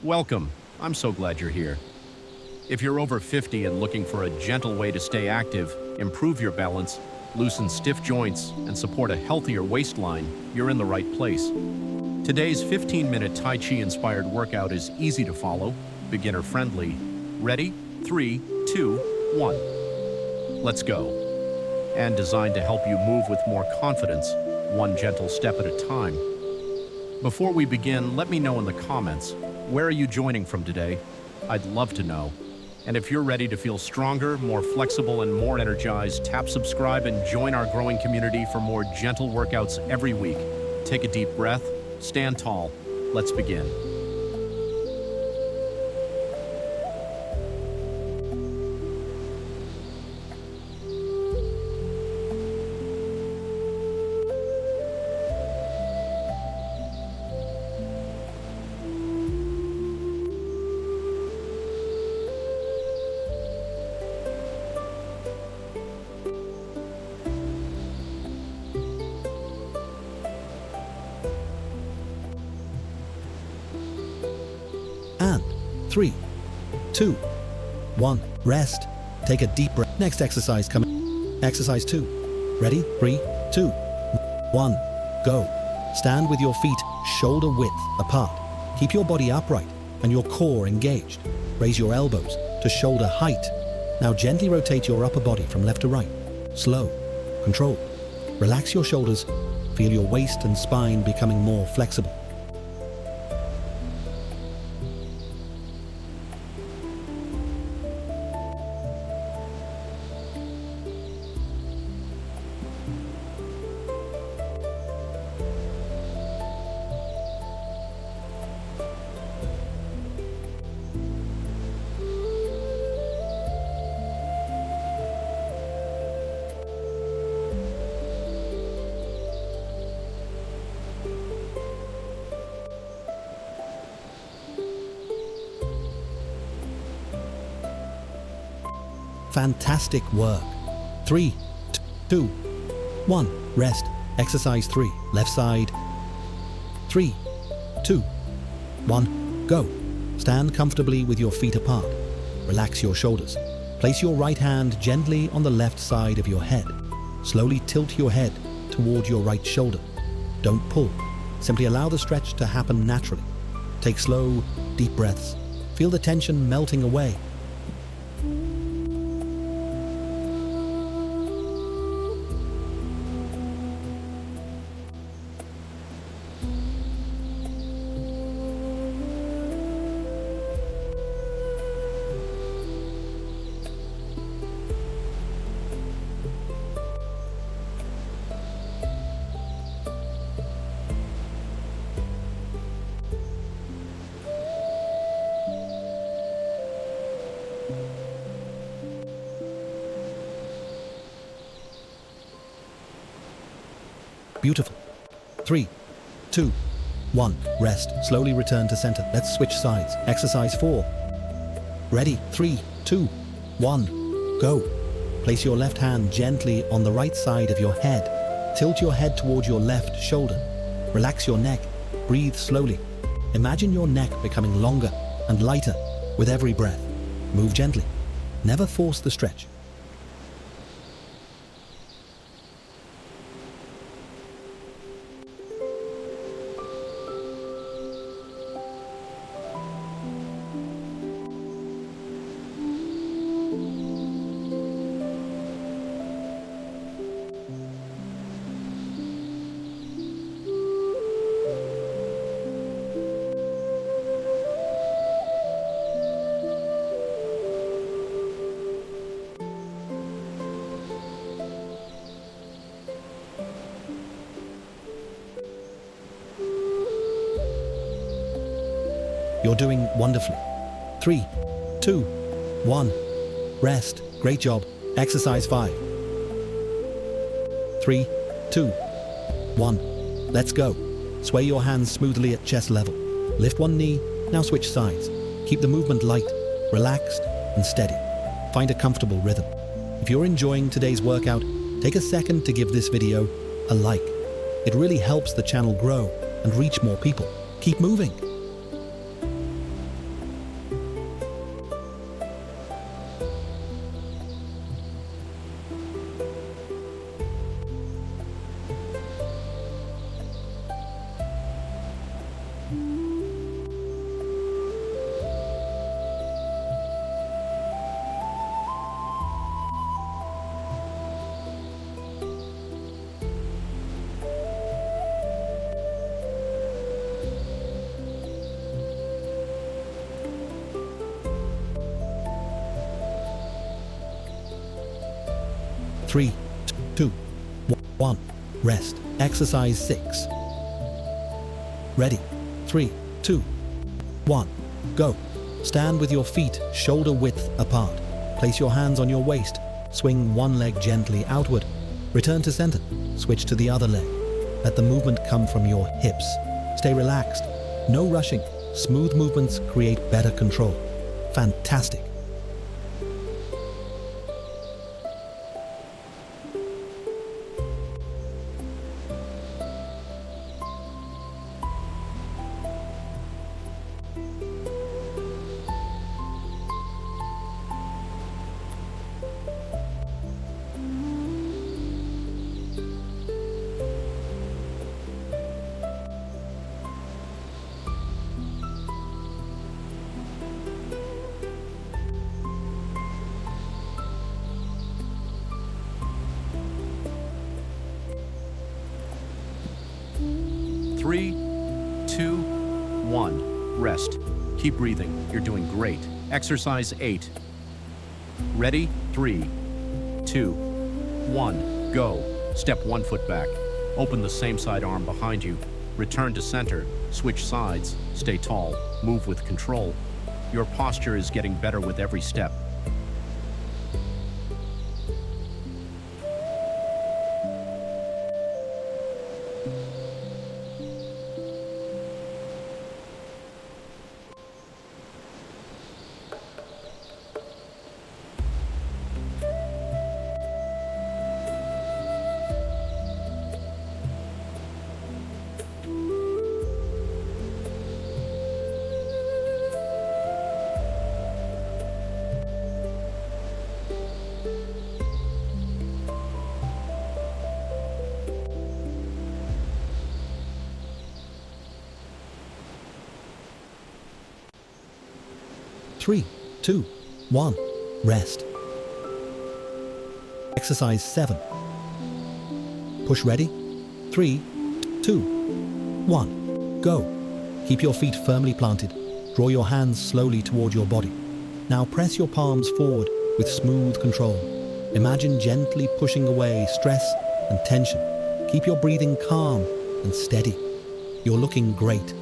Welcome. I'm so glad you're here. If you're over 50 and looking for a gentle way to stay active, improve your balance, loosen stiff joints, and support a healthier waistline, you're in the right place. Today's 15-minute Tai Chi-inspired workout is easy to follow, beginner-friendly. Ready? 3, 2, 1. Let's go. And designed to help you move with more confidence, one gentle step at a time. Before we begin, let me know in the comments, where are you joining from today? I'd love to know. And if you're ready to feel stronger, more flexible, and more energized, tap subscribe and join our growing community for more gentle workouts every week. Take a deep breath, stand tall. Let's begin. And 3, 2, 1, rest. Take a deep breath. Next exercise coming. Exercise 2. Ready? 3, 2, 1, go. Stand with your feet shoulder width apart. Keep your body upright and your core engaged. Raise your elbows to shoulder height. Now gently rotate your upper body from left to right. Slow, controlled. Relax your shoulders. Feel your waist and spine becoming more flexible. Fantastic work. 3, 2, 1, rest. Exercise 3, left side. 3, 2, 1, go. Stand comfortably with your feet apart. Relax your shoulders. Place your right hand gently on the left side of your head. Slowly tilt your head toward your right shoulder. Don't pull. Simply allow the stretch to happen naturally. Take slow, deep breaths. Feel the tension melting away. Beautiful. 3, 2, 1, rest. Slowly return to center. Let's switch sides. Exercise 4. Ready? 3, 2, 1, go. Place your left hand gently on the right side of your head. Tilt your head toward your left shoulder. Relax your neck. Breathe slowly. Imagine your neck becoming longer and lighter with every breath. Move gently. Never force the stretch. You're doing wonderfully. 3, 2, 1, rest. Great job. Exercise 5. 3, 2, 1, let's go. Sway your hands smoothly at chest level. Lift one knee, now switch sides. Keep the movement light, relaxed, and steady. Find a comfortable rhythm. If you're enjoying today's workout, take a second to give this video a like. It really helps the channel grow and reach more people. Keep moving. 3, 2, 1. Rest. Exercise 6. Ready. 3, 2, 1. Go. Stand with your feet shoulder width apart. Place your hands on your waist. Swing one leg gently outward. Return to center. Switch to the other leg. Let the movement come from your hips. Stay relaxed. No rushing. Smooth movements create better control. Fantastic. Three, two, one. Rest. Keep breathing. You're doing great. Exercise 8. Ready? 3, 2, 1. Go. Step 1 foot back. Open the same side arm behind you. Return to center. Switch sides. Stay tall. Move with control. Your posture is getting better with every step. Three, 2, 1. Rest. Exercise 7. Push ready. 3, 2, 1. Go. Keep your feet firmly planted. Draw your hands slowly toward your body. Now press your palms forward with smooth control. Imagine gently pushing away stress and tension. Keep your breathing calm and steady. You're looking great.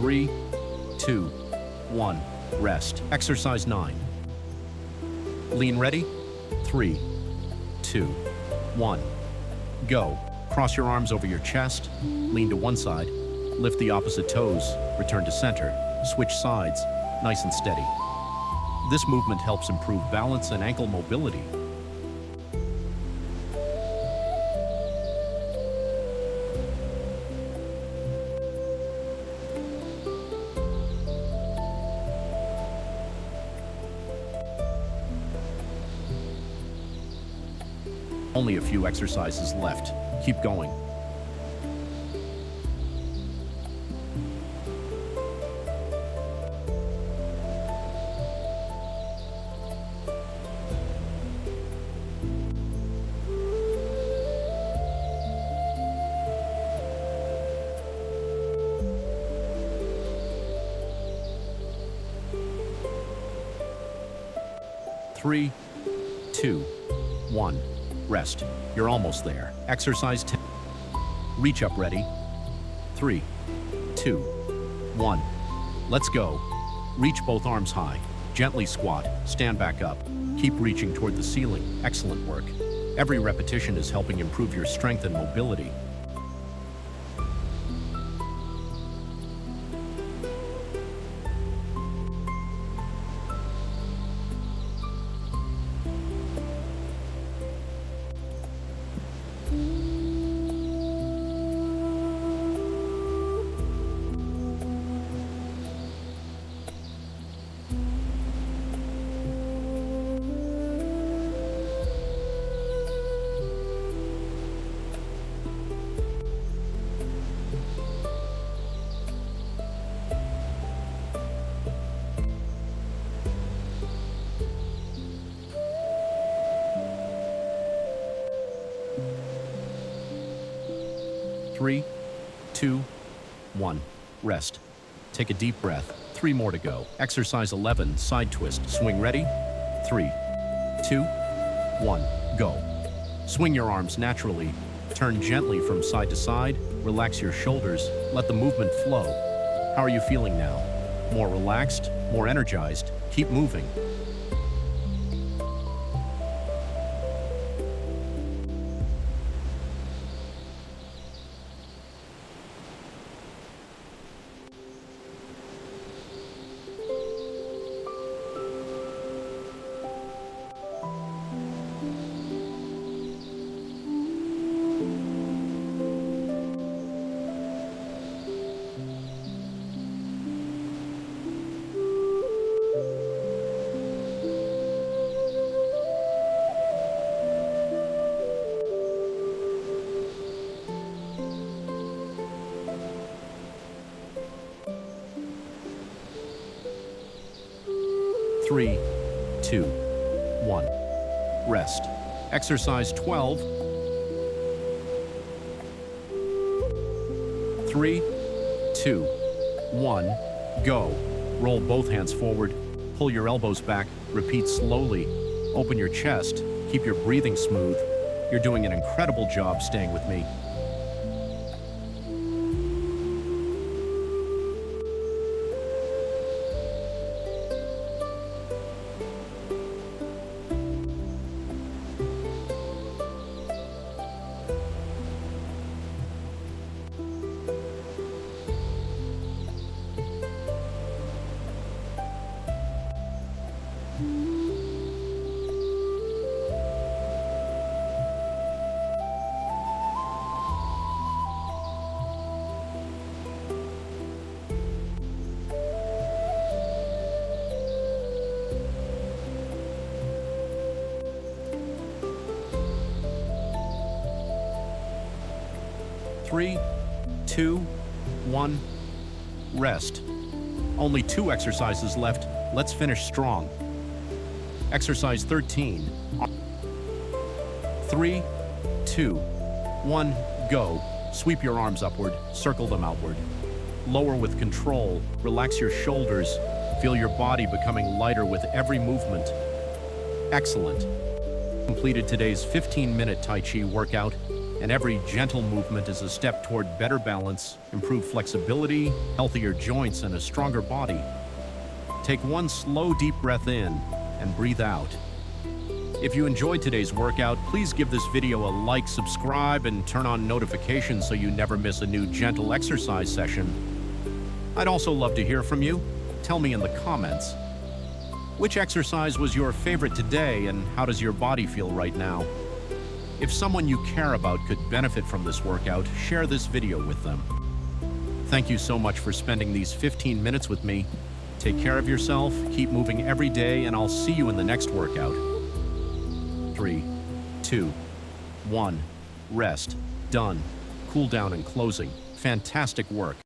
Three, 2, 1. Rest. Exercise 9. Lean ready. 3, 2, 1. Go. Cross your arms over your chest. Lean to one side. Lift the opposite toes. Return to center. Switch sides. Nice and steady. This movement helps improve balance and ankle mobility. Only a few exercises left. Keep going. Three, 2, 1. Rest. You're almost there. Exercise 10. Reach up ready. 3, 2, 1. Let's go. Reach both arms high. Gently squat. Stand back up. Keep reaching toward the ceiling. Excellent work. Every repetition is helping improve your strength and mobility. 3, 2, 1. Rest. Take a deep breath. 3 more to go. Exercise 11, side twist. Swing ready? 3, 2, 1. Go. Swing your arms naturally. Turn gently from side to side. Relax your shoulders. Let the movement flow. How are you feeling now? More relaxed? More energized? Keep moving. Three, 2, 1. Rest. Exercise 12. 3, 2, 1. Go. Roll both hands forward. Pull your elbows back. Repeat slowly. Open your chest. Keep your breathing smooth. You're doing an incredible job staying with me. Three, 2, 1. Rest. Only 2 exercises left. Let's finish strong. Exercise 13. 3, 2, 1. Go. Sweep your arms upward. Circle them outward. Lower with control. Relax your shoulders. Feel your body becoming lighter with every movement. Excellent. Completed today's 15-minute Tai Chi workout, and every gentle movement is a step toward better balance, improved flexibility, healthier joints, and a stronger body. Take one slow, deep breath in and breathe out. If you enjoyed today's workout, please give this video a like, subscribe, and turn on notifications so you never miss a new gentle exercise session. I'd also love to hear from you. Tell me in the comments. Which exercise was your favorite today, and how does your body feel right now? If someone you care about could benefit from this workout, share this video with them. Thank you so much for spending these 15 minutes with me. Take care of yourself, keep moving every day, and I'll see you in the next workout. 3, 2, 1. Rest. Done. Cool down and closing. Fantastic work.